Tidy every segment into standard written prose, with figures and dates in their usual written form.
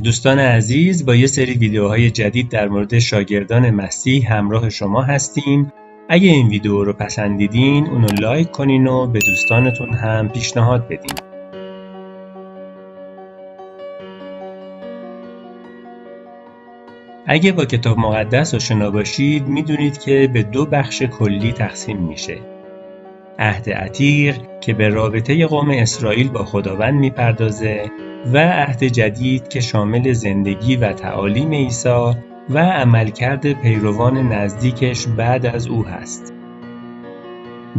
دوستان عزیز، با یه سری ویدیوهای جدید در مورد شاگردان مسیح همراه شما هستیم. اگه این ویدیو رو پسندیدین اونو لایک کنین و به دوستانتون هم پیشنهاد بدین. اگه با کتاب مقدس آشنا باشید میدونید که به دو بخش کلی تقسیم میشه. عهد عتیق که به رابطه قوم اسرائیل با خداوند میپردازه و عهد جدید که شامل زندگی و تعالیم عیسی و عملکرد پیروان نزدیکش بعد از او هست.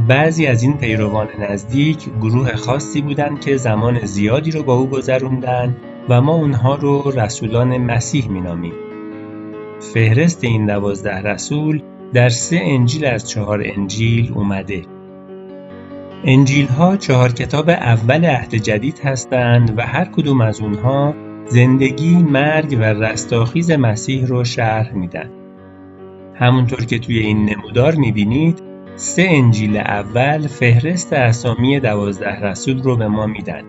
بعضی از این پیروان نزدیک گروه خاصی بودند که زمان زیادی رو با او گذروندن و ما اونها رو رسولان مسیح مینامیم. فهرست این 12 رسول در 3 انجیل از 4 انجیل اومده. انجیل ها 4 کتاب اول عهد جدید هستند و هر کدوم از اونها زندگی، مرگ و رستاخیز مسیح رو شرح میدن. همونطور که توی این نمودار میبینید 3 انجیل اول فهرست اسامی 12 رسول رو به ما میدن.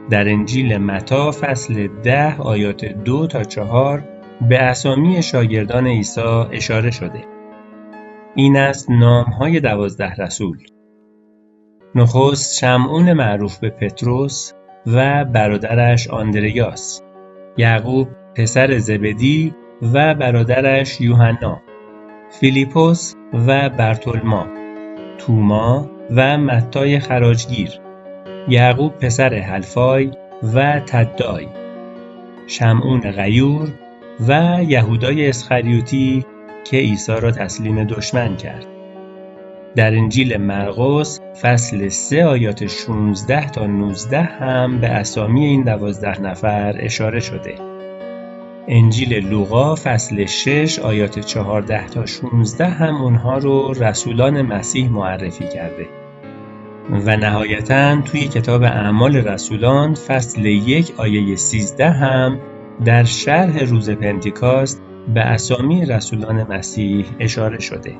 در انجیل متی فصل 10 آیات 2 تا 4 به اسامی شاگردان عیسی اشاره شده. این است نام‌های 12 رسول. نخست شمعون معروف به پتروس و برادرش آندریاس، یعقوب پسر زبدی و برادرش یوحنا، فیلیپوس و برتولما، توما و متی خراجگیر، یعقوب پسر حلفای و تدای، شمعون غیور و یهودای اسخریوطی که عیسی را تسلیم دشمن کرد. در انجیل مرقس فصل 3 آیات 16 تا 19 هم به اسامی این 12 نفر اشاره شده. انجیل لوقا فصل 6 آیات 14 تا 16 هم اونها رو رسولان مسیح معرفی کرده. و نهایتاً توی کتاب اعمال رسولان فصل 1 آیه 13 هم در شرح روز پنتیکاست به اسامی رسولان مسیح اشاره شده.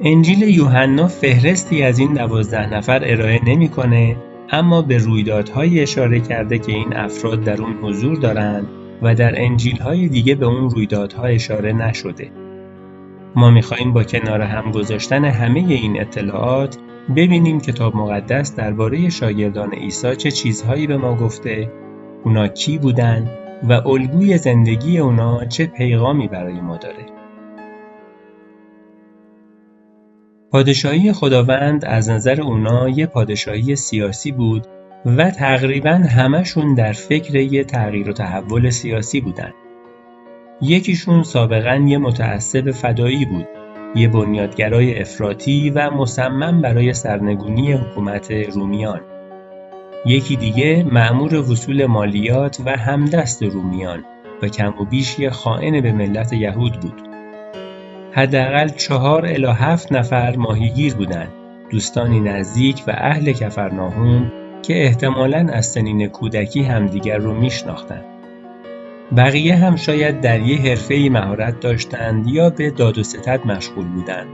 انجیل یوحنا فهرستی از این 12 نفر ارائه نمی‌کنه، اما به رویدادهای اشاره کرده که این افراد در اون حضور دارند و در انجیل‌های دیگه به اون رویدادها اشاره نشده. ما می‌خوایم با کنار هم گذاشتن همه این اطلاعات ببینیم کتاب مقدس درباره شاگردان عیسی چه چیزهایی به ما گفته، اونا کی بودن و الگوی زندگی اونا چه پیغامی برای ما داره. پادشاهی خداوند از نظر اونا یه پادشاهی سیاسی بود و تقریباً همشون در فکر یه تغییر و تحول سیاسی بودن. یکیشون سابقاً یه متعصب فدایی بود، یه بنیادگرای افراطی و مصمم برای سرنگونی حکومت رومیان. یکی دیگه مأمور وصول مالیات و همدست رومیان و کم و بیش یه خائن به ملت یهود بود. حداقل 4 الی 7 نفر ماهیگیر بودند، دوستانی نزدیک و اهل کفرناهم که احتمالاً از سنین کودکی همدیگر رو میشناختند. بقیه هم شاید در یه حرفه‌ای مهارت داشتند یا به داد و ستد مشغول بودند.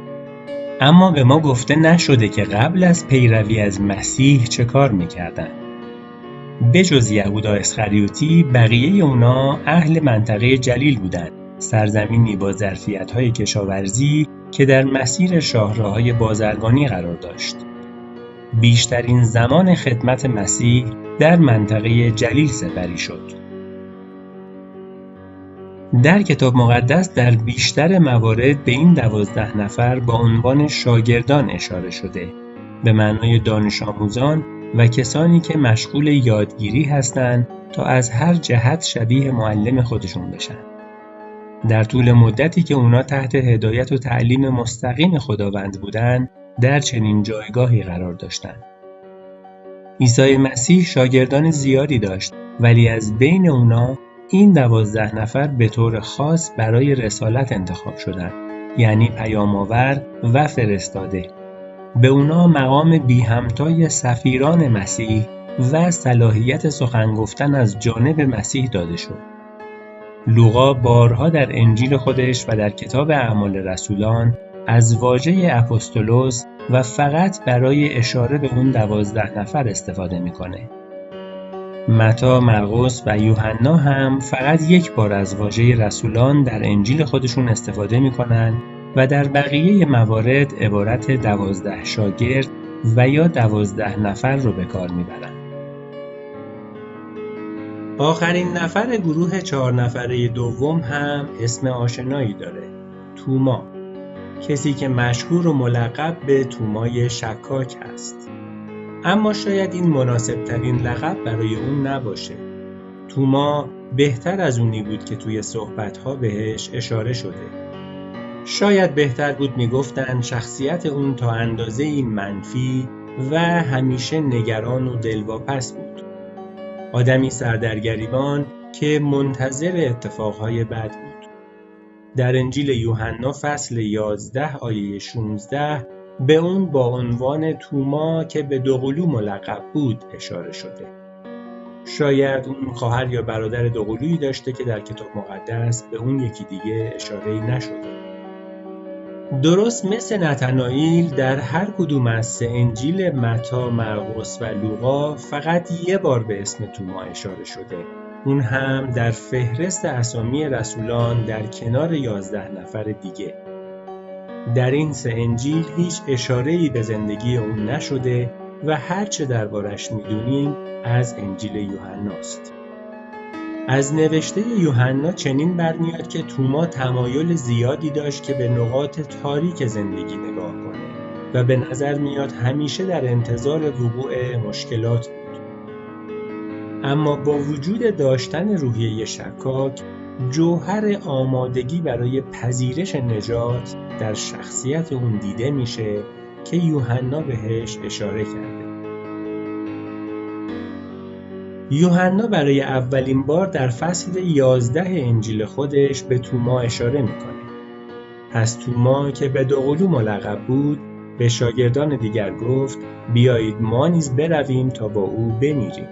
اما به ما گفته نشده که قبل از پیروی از مسیح چه کار میکردند. به جز یهودا اسخریوطی بقیه اونا اهل منطقه جلیل بودند، سرزمینی با ظرفیت‌های کشاورزی که در مسیر شاهراهای بازرگانی قرار داشت. بیشترین زمان خدمت مسیح در منطقه جلیل سپری شد. در کتاب مقدس در بیشتر موارد به این 12 نفر با عنوان شاگردان اشاره شده، به معنای دانش آموزان و کسانی که مشغول یادگیری هستند تا از هر جهت شبیه معلم خودشون بشن. در طول مدتی که اونا تحت هدایت و تعلیم مستقیم خداوند بودند، در چنین جایگاهی قرار داشتند. عیسی مسیح شاگردان زیادی داشت، ولی از بین اونا این 12 نفر به طور خاص برای رسالت انتخاب شدند، یعنی پیام‌آور و فرستاده. به اونا مقام بی همتای سفیران مسیح و صلاحیت سخن گفتن از جانب مسیح داده شد. لوقا بارها در انجیل خودش و در کتاب اعمال رسولان از واژه اپوستولوس و فقط برای اشاره به اون 12 نفر استفاده میکنه. متی، مرقس و یوحنا هم فقط یک بار از واژه رسولان در انجیل خودشون استفاده می‌کنند و در بقیه موارد عبارت 12 شاگرد و یا 12 نفر رو به کار میبرند. آخرین نفر گروه 4 نفره دوم هم اسم آشنایی داره: توما، کسی که مشهور و ملقب به تومای شکاک هست. اما شاید این مناسب ترین لقب برای اون نباشه. توما بهتر از اونی بود که توی صحبت‌ها بهش اشاره شده. شاید بهتر بود میگفتن شخصیت اون تا اندازه‌ای منفی و همیشه نگران و دلواپس بود. آدمی سردرگریبان که منتظر اتفاقهای بد بود. در انجیل یوحنا فصل 11 آیه 16 به اون با عنوان توما که به دوقلو ملقب بود اشاره شده. شاید اون خواهر یا برادر دوقلویی داشته که در کتاب مقدس به اون یکی دیگه اشاره‌ای نشده. درست مثل نتنائیل در هر کدوم از 3 انجیل متی، مرقس و لوقا فقط یه بار به اسم توما اشاره شده. اون هم در فهرست اسامی رسولان در کنار 11 نفر دیگه. در این 3 انجیل هیچ اشاره‌ای به زندگی اون نشده و هر چه دربارش میدونیم از انجیل یوحناست. از نوشته یوحنا چنین برمیاد که توما تمایل زیادی داشت که به نقاط تاریک زندگی نگاه کنه و به نظر میاد همیشه در انتظار وقوع مشکلات بود. اما با وجود داشتن روحیه شکاک، جوهر آمادگی برای پذیرش نجات در شخصیت اون دیده میشه که یوحنا بهش اشاره کرده. یوحنا برای اولین بار در فصل 11 انجیل خودش به توما اشاره میکنه. پس توما که به دوقلو ملقب بود به شاگردان دیگر گفت بیایید ما نیز برویم تا با او بمیریم.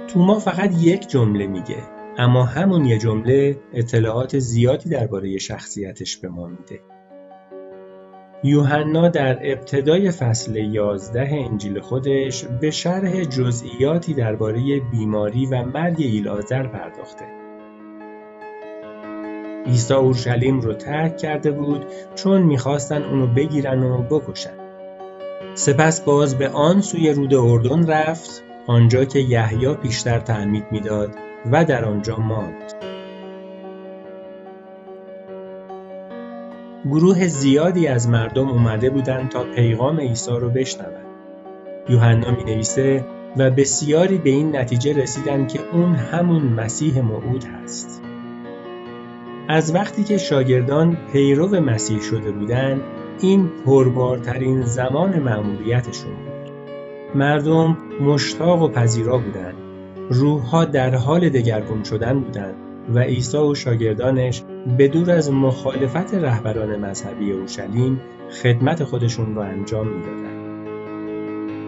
توما فقط یک جمله میگه، اما همون یه جمله اطلاعات زیادی درباره شخصیتش به ما میده. یوحنا در ابتدای فصل 11 انجیل خودش به شرح جزئیاتی درباره بیماری و مرگ ایلعازر پرداخته. عیسی اورشلیم رو ترک کرده بود چون میخواستن اونو بگیرن و بکشن. سپس باز به آن سوی رود اردن رفت، آنجا که یحیی پیشتر تعمید میداد و در آنجا ماند. گروه زیادی از مردم اومده بودند تا پیغام عیسی رو بشنوند. یوحنا می‌نویسه و بسیاری به این نتیجه رسیدند که اون همون مسیح موعود هست. از وقتی که شاگردان پیرو مسیح شده بودند، این پربارترین زمان مأموریتشون بود. مردم مشتاق و پذیرا بودند. روح‌ها در حال دگرگون شدن بودند و عیسی و شاگردانش به دور از مخالفت رهبران مذهبی اورشلیم خدمت خودشون رو انجام میدادند.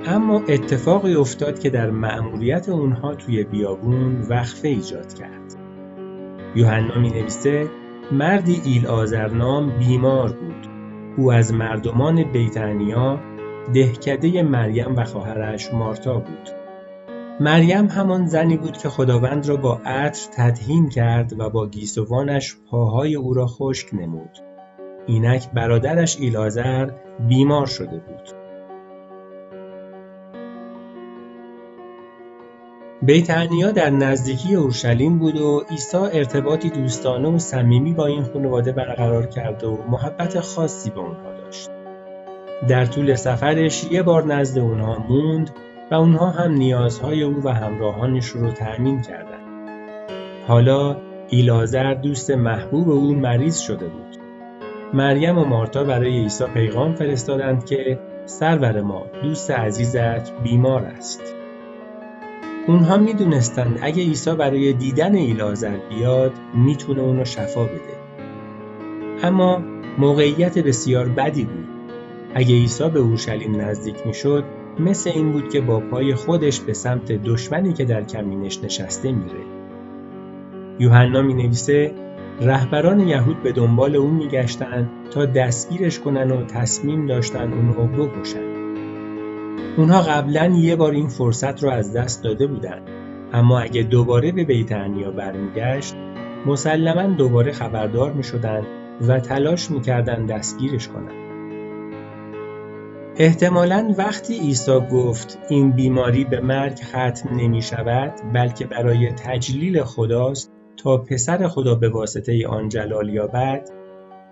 اما اتفاقی افتاد که در مأموریت اونها توی بیابون وقفه ایجاد کرد. یوحنا می‌نویسه مردی ایلعازر نام بیمار بود. او از مردمان بیتانیا، دهکده مریم و خواهرش مارتا بود. مریم همان زنی بود که خداوند را با عطر تدهین کرد و با گیسوانش پاهای او را خشک نمود. اینک برادرش ایلعازر بیمار شده بود. بیتانیا در نزدیکی اورشلیم بود و عیسی ارتباطی دوستانه و صمیمی با این خانواده برقرار کرد و محبت خاصی به اونها داشت. در طول سفرش یه بار نزد اونها موند و اونها هم نیازهای او و همراهانش رو تأمین کردند. حالا ایلعازر دوست محبوب او مریض شده بود. مریم و مارتا برای عیسی پیغام فرستادند که سرور ما، دوست عزیزت بیمار است. اونها میدونستند اگه عیسی برای دیدن ایلعازر بیاد میتونه اونو شفا بده. اما موقعیت بسیار بدی بود. اگه عیسی به اورشلیم نزدیک میشد مثل این بود که با پای خودش به سمت دشمنی که در کمینش نشسته میره. یوحنا مینویسه رهبران یهود به دنبال اون میگشتن تا دستگیرش کنن و تصمیم داشتن اونو بکشن. اونها قبلا یه بار این فرصت رو از دست داده بودن. اما اگه دوباره به بیت عنیا برمیگشت مسلماً دوباره خبردار میشدند و تلاش میکردند دستگیرش کنند. احتمالاً وقتی عیسی گفت این بیماری به مرگ ختم نمی شود بلکه برای تجلیل خداست تا پسر خدا به واسطه آن جلال یابد،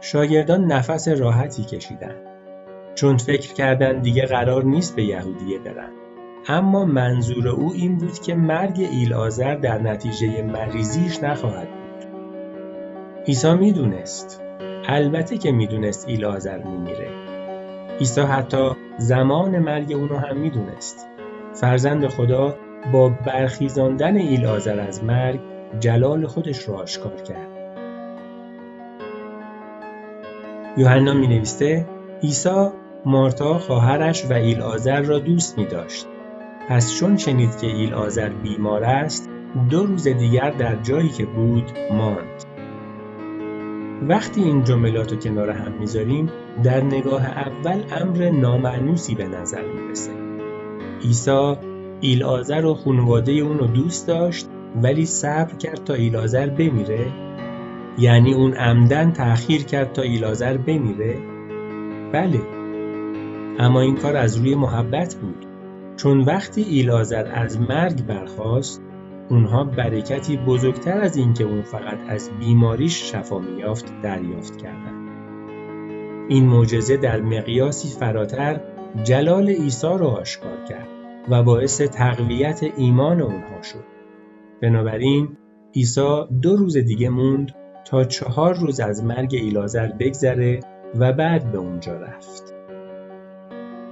شاگردان نفس راحتی کشیدند، چون فکر کردند دیگه قرار نیست به یهودیه برن. اما منظور او این بود که مرگ ایلعازر در نتیجه مریضیش نخواهد بود. عیسی میدونست، البته که میدونست ایلعازر میمیره. عیسی حتی زمان مرگ اونو هم میدونست. فرزند خدا با برخیزاندن ایلعازر از مرگ جلال خودش رو آشکار کرد. یوحنا مینویسه عیسی مارتا خواهرش و ایلعازر را دوست می‌داشت. پس چون شنید که ایلعازر بیمار است 2 روز دیگر در جایی که بود ماند. وقتی این جملات رو کنار هم میذاریم در نگاه اول امر نامانوسی به نظر میرسه. عیسی ایلعازر و خانواده اون رو دوست داشت ولی صبر کرد تا ایلعازر بمیره؟ یعنی اون عمدن تأخیر کرد تا ایلعازر بمیره؟ بله، اما این کار از روی محبت بود، چون وقتی ایلعازر از مرگ برخاست اونها برکتی بزرگتر از این که اون فقط از بیماریش شفا می‌یافت دریافت کردند. این معجزه در مقیاسی فراتر جلال عیسی را آشکار کرد و باعث تقویت ایمان اونها شد. بنابراین عیسی 2 روز دیگه موند تا 4 روز از مرگ ایلعازر بگذره و بعد به اونجا رفت.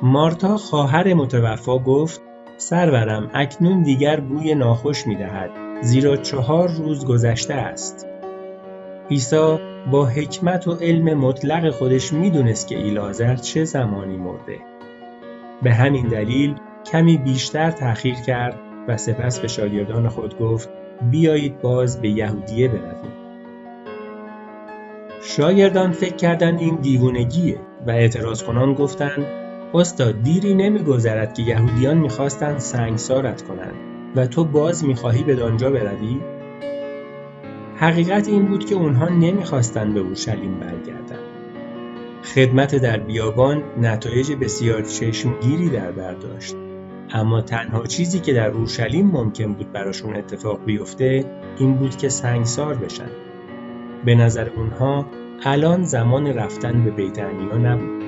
مارتا خواهر متوفا گفت سرورم اکنون دیگر بوی ناخوش می‌دهد زیرا 4 روز گذشته است. عیسی با حکمت و علم مطلق خودش میدونست که ایلعازر چه زمانی مرده. به همین دلیل کمی بیشتر تأخیر کرد و سپس به شاگردان خود گفت بیایید باز به یهودیه برویم. شاگردان فکر کردند این دیوونگیه و اعتراض کنان گفتند استاد دیری نمی‌گذرد که یهودیان می‌خواستند سنگسارت کنند و تو باز می‌خواهی به آنجا بروی؟ حقیقت این بود که اونها نمی‌خواستند به اورشلیم برگردند. خدمت در بیابان نتایج بسیار چشمگیری در بر داشت، اما تنها چیزی که در اورشلیم ممکن بود براشون اتفاق بیفته این بود که سنگسار بشن. به نظر اونها الان زمان رفتن به بیت عنیا نبود.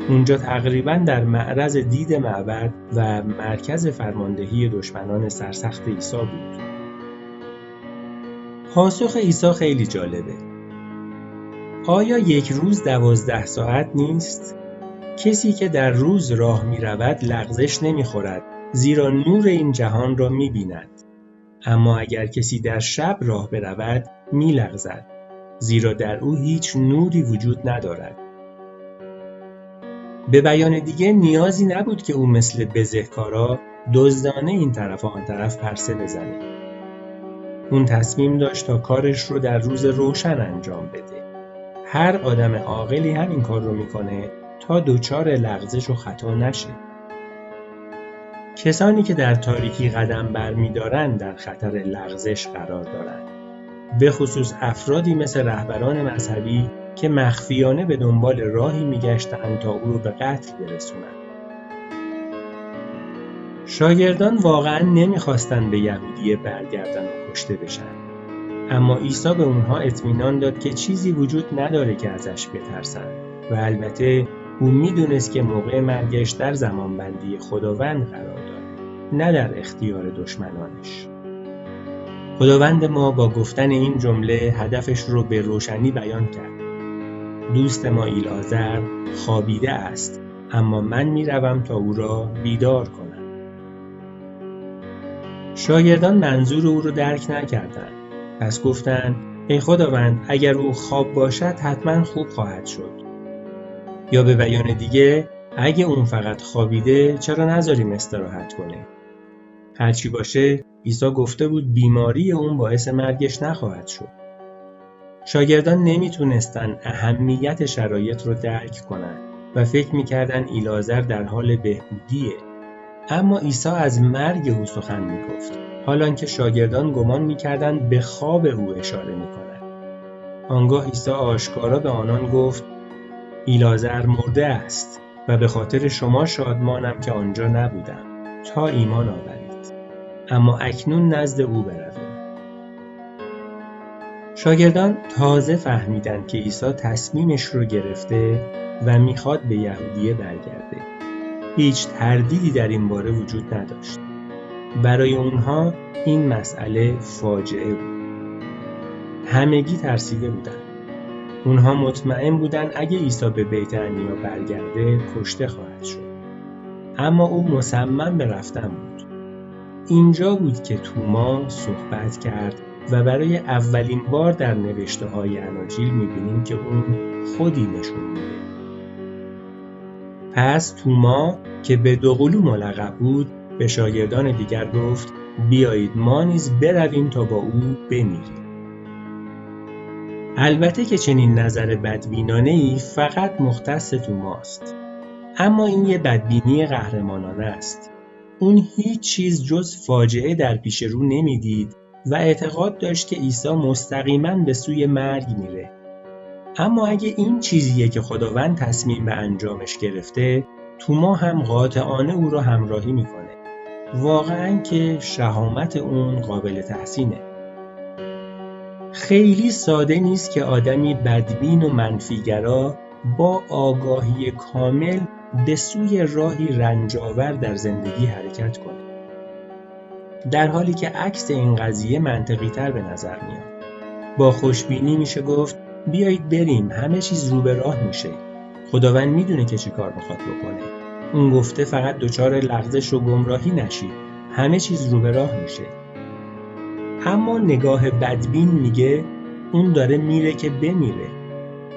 اونجا تقریباً در معرض دید معبد و مرکز فرماندهی دشمنان سرسخت عیسی بود. پاسخ عیسی خیلی جالبه. آیا یک روز 12 ساعت نیست؟ کسی که در روز راه می رود لغزش نمی خورد زیرا نور این جهان را می بیند. اما اگر کسی در شب راه برود می لغزد زیرا در او هیچ نوری وجود ندارد. به بیان دیگه نیازی نبود که او مثل بزهکارا دزدانه این طرف و آن طرف پرسه بزنه. اون تصمیم داشت تا کارش رو در روز روشن انجام بده. هر آدم عاقلی همین کار رو میکنه تا دچار لغزش و خطا نشه. کسانی که در تاریکی قدم برمی‌دارند در خطر لغزش قرار دارند. به خصوص افرادی مثل رهبران مذهبی که مخفیانه به دنبال راهی میگشتند تا او رو به قتل برسونند. شاگردان واقعاً نمیخواستند به یهودیه برگردن و کشته بشن. اما عیسی به اونها اطمینان داد که چیزی وجود نداره که ازش بترسن و البته او میدونست که موقع مرگش در زمانبندی خداوند قرار داره، نه در اختیار دشمنانش. خداوند ما با گفتن این جمله هدفش رو به روشنی بیان کرد. دوست ما ایلعازر خوابیده است، اما من میروم تا او را بیدار کنم. شاگردان منظور او رو درک نکردند. پس گفتند ای خداوند اگر او خواب باشد حتما خوب خواهد شد. یا به بیان دیگه اگه اون فقط خوابیده چرا نذاریم استراحت کنه؟ هرچی باشه عیسی گفته بود بیماری اون باعث مرگش نخواهد شد. شاگردان نمیتونستن اهمیت شرایط رو درک کنن و فکر میکردن ایلعازر در حال بهبودیه. اما عیسی از مرگ او سخن میگفت. حالان که شاگردان گمان می‌کردند به خواب او اشاره می‌کند. آنگاه عیسی آشکارا به آنان گفت: ایلازر مرده است و به خاطر شما شادمانم که آنجا نبودم تا ایمان آورید. اما اکنون نزد او برویم. شاگردان تازه فهمیدند که عیسی تصمیمش رو گرفته و میخواد به یهودیه برگرده. هیچ تردیدی در این باره وجود نداشت. برای اونها این مسئله فاجعه بود. همگی ترسیده بودند. اونها مطمئن بودند اگه عیسی به بیت عنیا برگرده کشته خواهد شد. اما او مصمم به رفتن بود. اینجا بود که توما صحبت کرد و برای اولین بار در نوشته‌های اناجیل می‌بینیم که اون خودی نشون میده. پس توما که به دوقلو ملقب بود به شاگردان دیگر گفت: بیایید ما نیز برویم تا با او بمیریم. البته که چنین نظر بدبینانه‌ای فقط مختص توماست. اما این یه بدبینی قهرمانانه است. اون هیچ چیز جز فاجعه در پیش رو نمیدید و اعتقاد داشت که عیسی مستقیما به سوی مرگ میره. اما اگه این چیزیه که خداوند تصمیم به انجامش گرفته، توما هم قاطعانه او رو همراهی میکنه. واقعاً که شهامت اون قابل تحسینه. خیلی ساده نیست که آدمی بدبین و منفیگرا با آگاهی کامل به سوی راهی رنجاور در زندگی حرکت کنه. در حالی که عکس این قضیه منطقی تر به نظر میاد. با خوشبینی میشه گفت: بیایید بریم، همه چیز رو به راه میشه. خداوند میدونه که چی کار میخواد بکنه. اون گفته فقط دچار لغزش و گمراهی نشید، همه چیز رو به راه میشه. اما نگاه بدبین میگه اون داره میره که بمیره.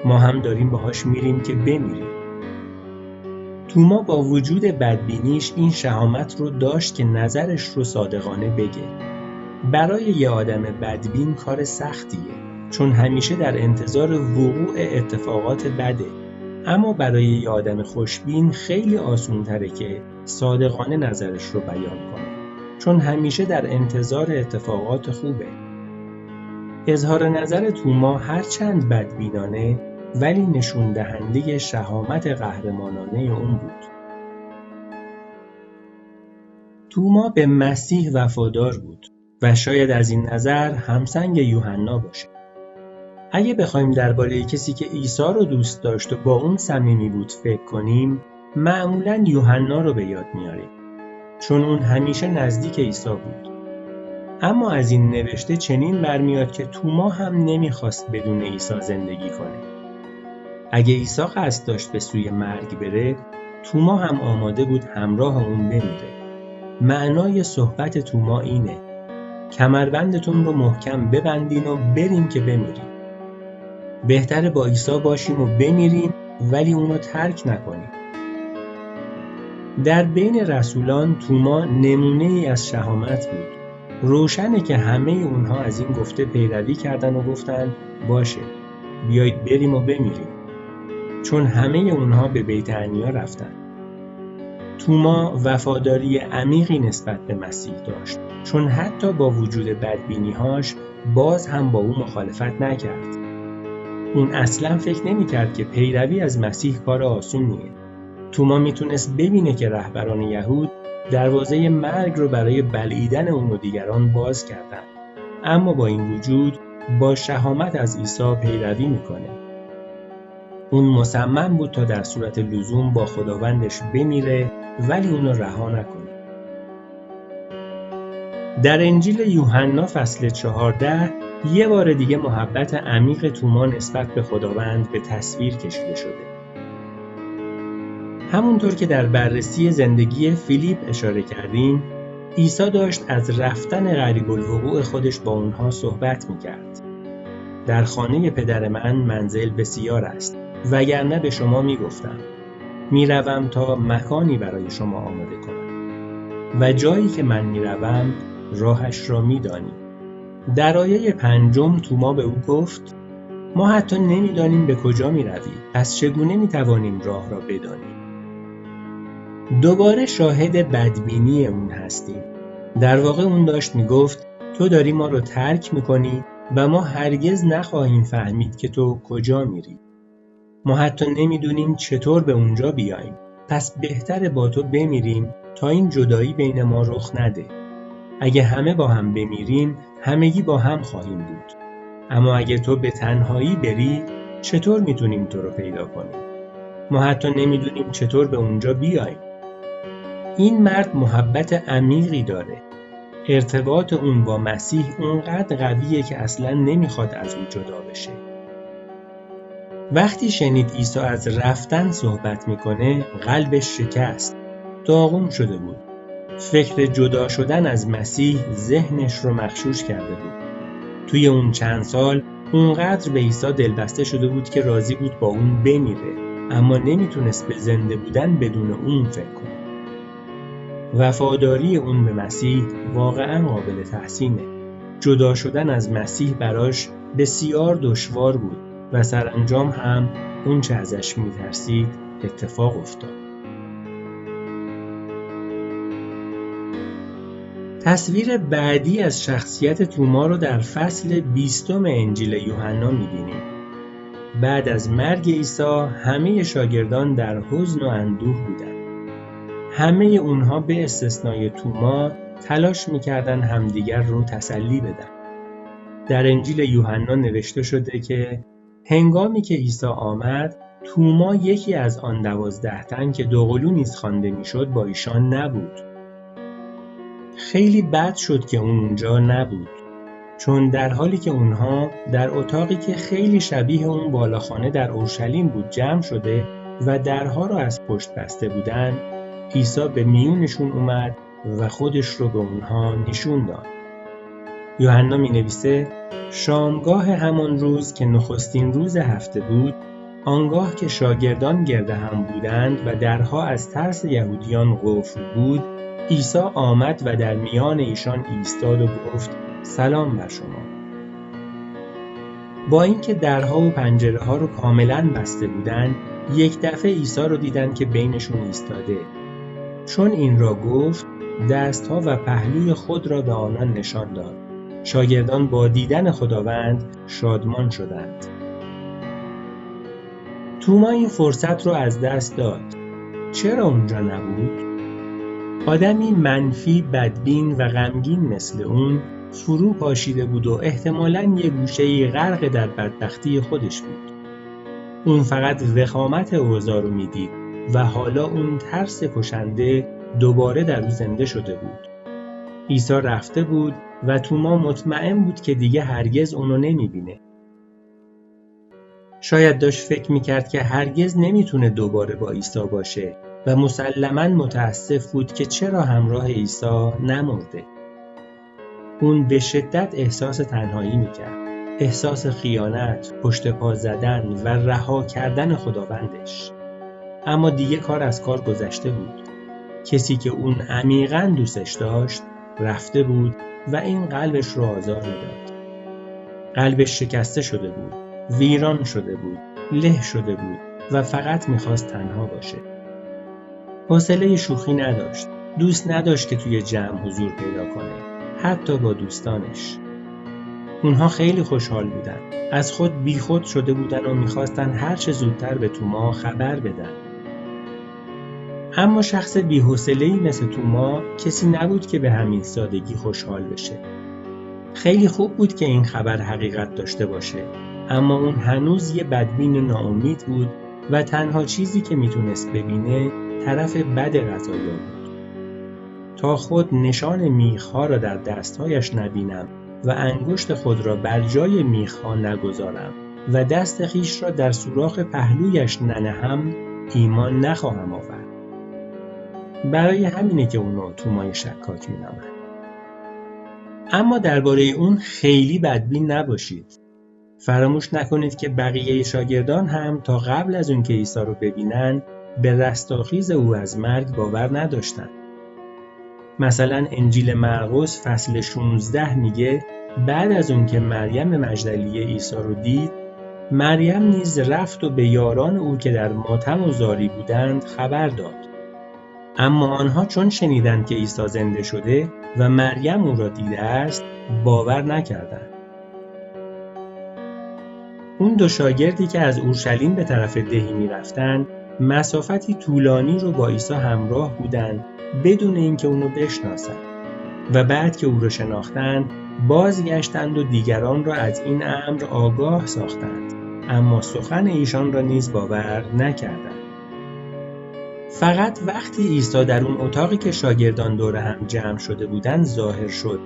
ما هم داریم باهاش میریم که بمیریم. توما با وجود بدبینیش این شهامت رو داشت که نظرش رو صادقانه بگه. برای یه آدم بدبین کار سختیه، چون همیشه در انتظار وقوع اتفاقات بده. اما برای یه آدم خوشبین خیلی آسون‌تره که صادقانه نظرش رو بیان کنه، چون همیشه در انتظار اتفاقات خوبه. اظهار نظر توما هرچند بدبینانه ولی نشون دهنده شهامت قهرمانانه اون بود. توما به مسیح وفادار بود و شاید از این نظر همسنگ یوحنا باشه. اگه بخوایم درباره کسی که عیسی رو دوست داشت و با اون صمیمی بود فکر کنیم، معمولاً یوحنا رو به یاد میاریم، چون اون همیشه نزدیک عیسی بود. اما از این نوشته چنین برمیاد که توما هم نمیخواست بدون عیسی زندگی کنه. اگه عیسی قصد داشت به سوی مرگ بره، توما هم آماده بود همراه اون بمیره. معنای صحبت توما اینه: کمربندتون رو محکم ببندین و بریم که بمیریم. بهتره با عیسی باشیم و بمیریم ولی اونو ترک نکنیم. در بین رسولان توما نمونه‌ای از شهامت بود. روشنه که همه اونها از این گفته پیروی کردن و گفتن باشه، بیایید بریم و بمیریم. چون همه اونها به بیت عنیا رفتن. توما وفاداری عمیقی نسبت به مسیح داشت، چون حتی با وجود بدبینی‌هاش باز هم با او مخالفت نکرد. اون اصلا فکر نمی‌کرد که پیروی از مسیح کار آسونیه. توما میتونست ببینه که رهبران یهود دروازه مرگ رو برای بلعیدن اون و دیگران باز کردن، اما با این وجود با شهامت از عیسی پیروی میکنه. اون مصمم بود تا در صورت لزوم با خداوندش بمیره ولی اونو رها نکنه. در انجیل یوحنا فصل 14 یه بار دیگه محبت عمیق توما نسبت به خداوند به تصویر کشیده شده. همونطور که در بررسی زندگی فیلیپ اشاره کردیم، عیسی داشت از رفتن قریب الوقوع خودش با اونها صحبت میکرد. در خانه پدر من منزل بسیار است، وگرنه به شما میگفتم میروم تا مکانی برای شما آماده کنم و جایی که من میروم راهش را میدانی. در آیه 5 توما به او گفت: ما حتی نمیدانیم به کجا میروی، پس چگونه میتوانیم راه را بدانیم؟ دوباره شاهد بدبینی اون هستیم. در واقع اون داشت میگفت تو داری ما رو ترک میکنی و ما هرگز نخواهیم فهمید که تو کجا میری. ما حتی نمیدونیم چطور به اونجا بیاییم. پس بهتره با تو بمیریم تا این جدایی بین ما رخ نده. اگه همه با هم بمیریم، همگی با هم خواهیم بود. اما اگه تو به تنهایی بری، چطور میتونیم تو رو پیدا کنیم؟ ما حتی نمیدونیم چطور به اونجا بیاییم. این مرد محبت عمیقی داره. ارتباط اون با مسیح اونقدر قویه که اصلاً نمیخواد از اون جدا بشه. وقتی شنید عیسی از رفتن صحبت میکنه، قلبش شکست. داغون شده بود. فکر جدا شدن از مسیح ذهنش رو مغشوش کرده بود. توی اون چند سال اونقدر به عیسی دلبسته شده بود که راضی بود با اون بمیره، اما نمیتونست به زنده بودن بدون اون فکر کنه. وفاداری اون به مسیح واقعاً قابل تحسینه. جدا شدن از مسیح براش بسیار دشوار بود و سرانجام هم اون چه ازش میترسید اتفاق افتاد. تصویر بعدی از شخصیت توما رو در فصل 20 انجیل یوحنا می‌بینیم. بعد از مرگ عیسی همه شاگردان در حزن و اندوه بودند. همه اونها به استثنای توما تلاش می‌کردند همدیگر رو تسلی بدن. در انجیل یوحنا نوشته شده که هنگامی که عیسی آمد، توما یکی از آن 12 تن که دوقلو نیز خوانده می‌شد با ایشان نبود. خیلی بد شد که اون اونجا نبود، چون در حالی که اونها در اتاقی که خیلی شبیه اون بالاخانه در اورشلیم بود جمع شده و درها رو از پشت بسته بودن، عیسی به میونشون اومد و خودش رو به اونها نشون داد. یوحنا می نویسه شامگاه همان روز که نخستین روز هفته بود، آنگاه که شاگردان گرد هم بودند و درها از ترس یهودیان قفل بود، عیسی آمد و در میان ایشان ایستاد و گفت سلام بر شما. با اینکه درها و پنجره ها رو کاملا بسته بودند، یک دفعه عیسی رو دیدن که بینشون ایستاده. چون این را گفت، دستها و پهلوی خود را به آنان نشان داد. شاگردان با دیدن خداوند شادمان شدند. توما این فرصت رو از دست داد. چرا اونجا نبود؟ آدمی منفی، بدبین و غمگین مثل اون فرو پاشیده بود و احتمالاً یه گوشه‌ای غرق در بدبختی خودش بود. اون فقط وخامت اوضاع رو میدید و حالا اون ترس کشنده دوباره در او زنده شده بود. عیسی رفته بود و توما مطمئن بود که دیگه هرگز اونو نمیبینه. شاید داشت فکر میکرد که هرگز نمیتونه دوباره با عیسی باشه و مسلماً متاسف بود که چرا همراه عیسی نمرده. اون به شدت احساس تنهایی میکرد، احساس خیانت، پشت پا زدن و رها کردن خداوندش. اما دیگه کار از کار گذشته بود. کسی که اون عمیقاً دوستش داشت رفته بود و این قلبش رو آزار میداد. قلبش شکسته شده بود، ویران شده بود، له شده بود و فقط میخواست تنها باشه. حوصله شوخی نداشت، دوست نداشت که توی جمع حضور پیدا کنه، حتی با دوستانش. اونها خیلی خوشحال بودن، از خود بیخود شده بودن و میخواستن هر چه زودتر به توما خبر بدن. اما شخص بی‌حوصله‌ای مثل توما کسی نبود که به همین سادگی خوشحال بشه. خیلی خوب بود که این خبر حقیقت داشته باشه، اما اون هنوز یه بدبین ناامید بود و تنها چیزی که میتونست ببینه طرف بد قضایا بود. تا خود نشان میخ‌ها را در دستهایش نبینم و انگشت خود را بر جای میخ‌ها نگذارم و دست خیش را در سوراخ پهلویش ننهم، ایمان نخواهم آورد. برای همینه که اونو تومای شکاک مینامن. اما درباره اون خیلی بدبین نباشید. فراموش نکنید که بقیه شاگردان هم تا قبل از اون که عیسی رو ببینن به رستاخیز او از مرگ باور نداشتن. مثلا انجیل مرقس فصل 16 میگه بعد از اون که مریم مجدلیه عیسی رو دید، مریم نیز رفت و به یاران او که در ماتم و زاری بودند خبر داد. اما آنها چون شنیدند که عیسی زنده شده، و مریم او را دیده است باور نکردند. اون دو شاگردی که از اورشلیم به طرف دهی می رفتند مسافتی طولانی رو با عیسی همراه بودند بدون اینکه اونو بشناسند و بعد که او رو شناختند بازگشتند و دیگران را از این امر آگاه ساختند، اما سخن ایشان را نیز باور نکردند. فقط وقتی عیسی در اون اتاقی که شاگردان دور هم جمع شده بودند ظاهر شد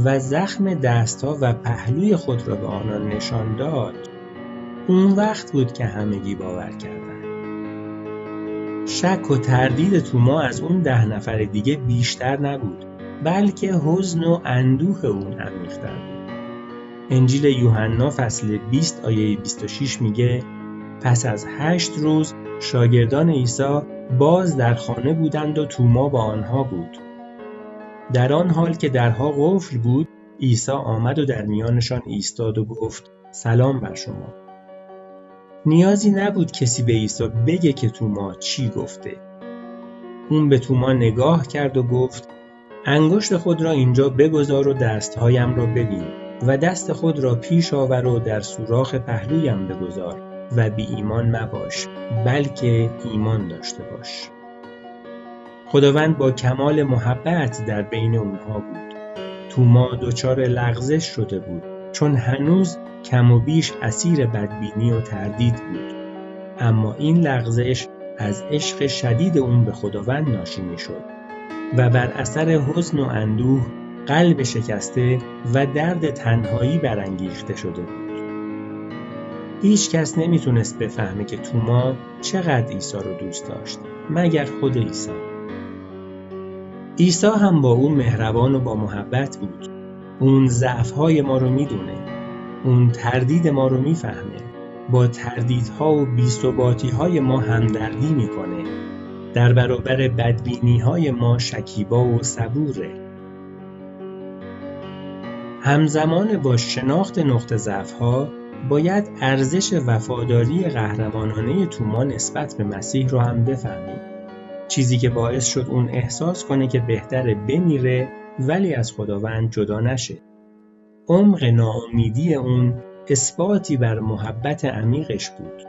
و زخم دستها و پهلوی خود را به آنان نشان داد، اون وقت بود که همگی باور کردند. شک و تردید توما از اون 10 نفر دیگه بیشتر نبود، بلکه حزن و اندوه اون عمیق‌تر بود. انجیل یوحنا فصل 20 آیه 26 میگه پس از 8 روز شاگردان عیسی باز در خانه بودند و توما با آنها بود. در آن حال که درها قفل بود، عیسی آمد و در میانشان ایستاد و گفت سلام بر شما. نیازی نبود کسی به عیسی بگه که توما چی گفته. اون به توما نگاه کرد و گفت انگشت خود را اینجا بگذار و دستهایم را ببین و دست خود را پیش آور و در سوراخ پهلویم بگذار و بی ایمان مباش بلکه ایمان داشته باش. خداوند با کمال محبت در بین اونها بود. توما دچار لغزش شده بود چون هنوز کم و بیش اسیر بدبینی و تردید بود، اما این لغزش از عشق شدید اون به خداوند ناشی می‌شد و بر اثر حزن و اندوه قلب شکسته و درد تنهایی برانگیخته شده بود. هیچ کس نمیتونست بفهمه که توما چقدر عیسی رو دوست داشت مگر خود عیسی. عیسی هم با اون مهربان و با محبت بود. اون ضعف‌های ما رو میدونه. اون تردید ما رو میفهمه. با تردیدها و بی‌ثباتی‌های ما همدردی میکنه. در برابر بدبینی‌های ما شکیبا و صبوره. همزمان با شناخت نقطه ضعف‌ها باید ارزش وفاداری قهرمانانه توما نسبت به مسیح رو هم بفهمیم. چیزی که باعث شد اون احساس کنه که بهتره بمیره ولی از خداوند جدا نشه. عمق ناامیدی اون اثباتی بر محبت عمیقش بود.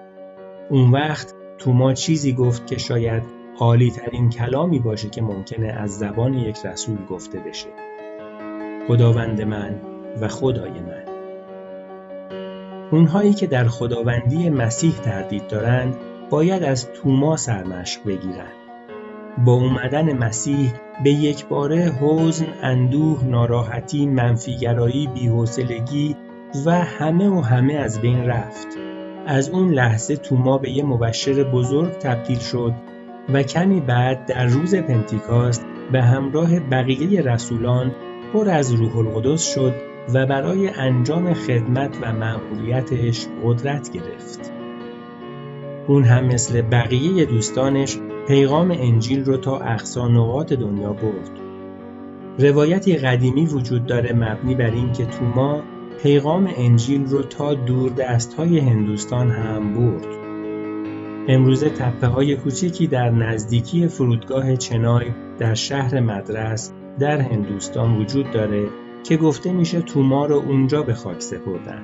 اون وقت توما چیزی گفت که شاید عالی ترین کلامی باشه که ممکنه از زبان یک رسول گفته بشه. خداوند من و خدای من. اونهایی که در خداوندی مسیح تردید دارند باید از توما سرمشق بگیرند. با اومدن مسیح به یک باره حزن، اندوه، ناراحتی، منفیگرایی، بی‌حوصلگی و همه از بین رفت. از اون لحظه توما به یه مبشر بزرگ تبدیل شد و کمی بعد در روز پنتیکاست به همراه بقیه رسولان پر از روح القدس شد و برای انجام خدمت و مأموریتش قدرت گرفت. اون هم مثل بقیه دوستانش پیغام انجیل رو تا اقصی نقاط دنیا برد. روایتی قدیمی وجود داره مبنی بر این که توما پیغام انجیل رو تا دوردست‌های هندوستان هم برد. امروزه تپه‌های کوچیکی در نزدیکی فرودگاه چنای در شهر مدرس در هندوستان وجود داره که گفته میشه توما رو اونجا به خاک سپردن.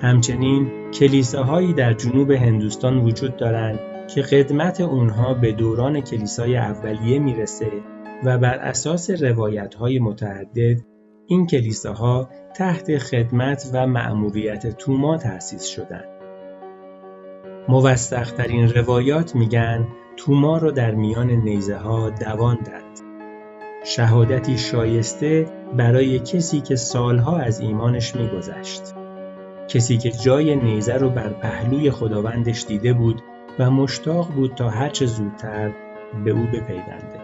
همچنین کلیساهایی در جنوب هندوستان وجود دارند که خدمت اونها به دوران کلیسای اولیه میرسه و بر اساس روایت‌های متعدد این کلیساها تحت خدمت و مأموریت توما تأسیس شدند. موثق‌ترین روایات میگن توما رو در میان نیزه‌ها دوان داد. شهادتی شایسته برای کسی که سالها از ایمانش میگذشت. کسی که جای نیزه رو بر پهلوی خداوندش دیده بود و مشتاق بود تا هرچه زودتر به او بپیونده.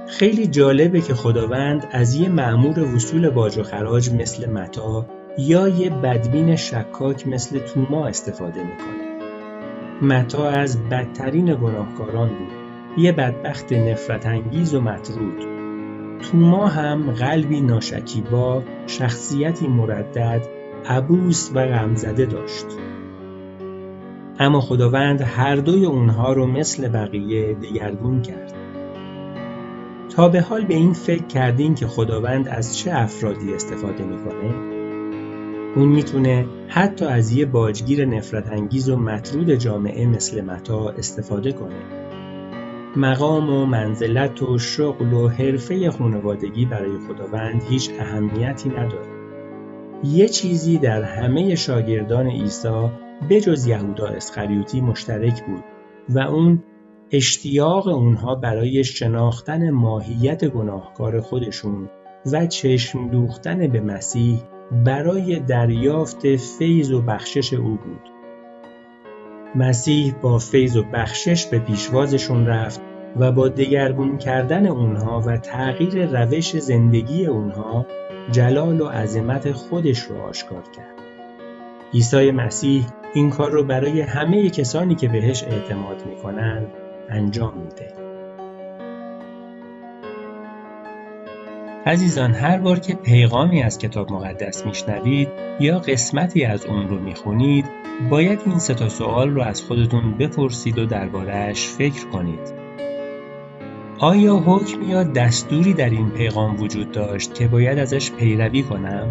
خیلی جالبه که خداوند از یه مأمور وصول باج و خراج مثل متی یا یه بدبین شکاک مثل توما استفاده میکنه. متی از بدترین گناهکاران بود، یه بدبخت نفرت انگیز و مطرود. توما هم قلبی ناشکیبا، شخصیتی مردد، عبوس و غمزده داشت. اما خداوند هر دوی اونها رو مثل بقیه دگرگون کرد. تا به حال به این فکر کردین که خداوند از چه افرادی استفاده میکنه؟ اون میتونه حتی از یه باجگیر نفرت انگیز و مطرود جامعه مثل متی استفاده کنه. مقام و منزلت و شغل و حرفه خانوادگی برای خداوند هیچ اهمیتی نداره. یه چیزی در همه شاگردان عیسی بجز یهودا اسخریوطی مشترک بود و اون اشتیاق اونها برای شناختن ماهیت گناهکار خودشون و چشم دوختن به مسیح برای دریافت فیض و بخشش او بود. مسیح با فیض و بخشش به پیشوازشون رفت و با دگرگون کردن اونها و تغییر روش زندگی اونها جلال و عظمت خودش رو آشکار کرد. عیسی مسیح این کار رو برای همه کسانی که بهش اعتماد میکنن انجام میده. عزیزان، هر بار که پیغامی از کتاب مقدس میشنوید یا قسمتی از اون رو میخونید، باید این 3 سوال رو از خودتون بپرسید و درباره‌اش فکر کنید. آیا حکم یا دستوری در این پیغام وجود داشت که باید ازش پیروی کنم؟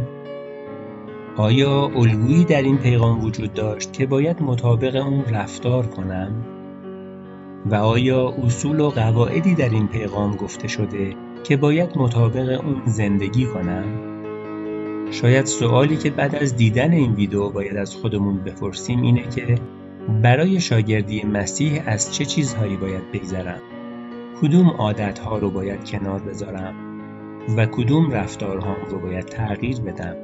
آیا الگویی در این پیغام وجود داشت که باید مطابق اون رفتار کنم؟ و آیا اصول و قواعدی در این پیغام گفته شده که باید مطابق اون زندگی کنم؟ شاید سوالی که بعد از دیدن این ویدیو باید از خودمون بپرسیم اینه که برای شاگردی مسیح از چه چیزهایی باید بگذرم؟ کدوم عادتها رو باید کنار بذارم؟ و کدوم رفتارهام رو باید تغییر بدم؟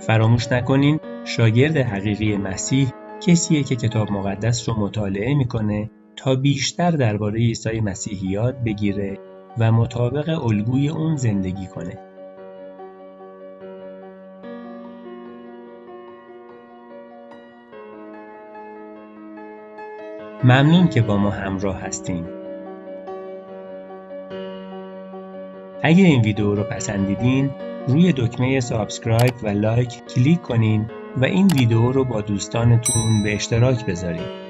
فراموش نکنین شاگرد حقیقی مسیح کسیه که کتاب مقدس رو مطالعه میکنه تا بیشتر درباره عیسی مسیح یاد بگیره و مطابق الگوی اون زندگی کنه. ممنون که با ما همراه هستین. اگه این ویدیو رو پسندیدین، روی دکمه سابسکرایب و لایک کلیک کنین و این ویدیو رو با دوستانتون به اشتراک بذارین.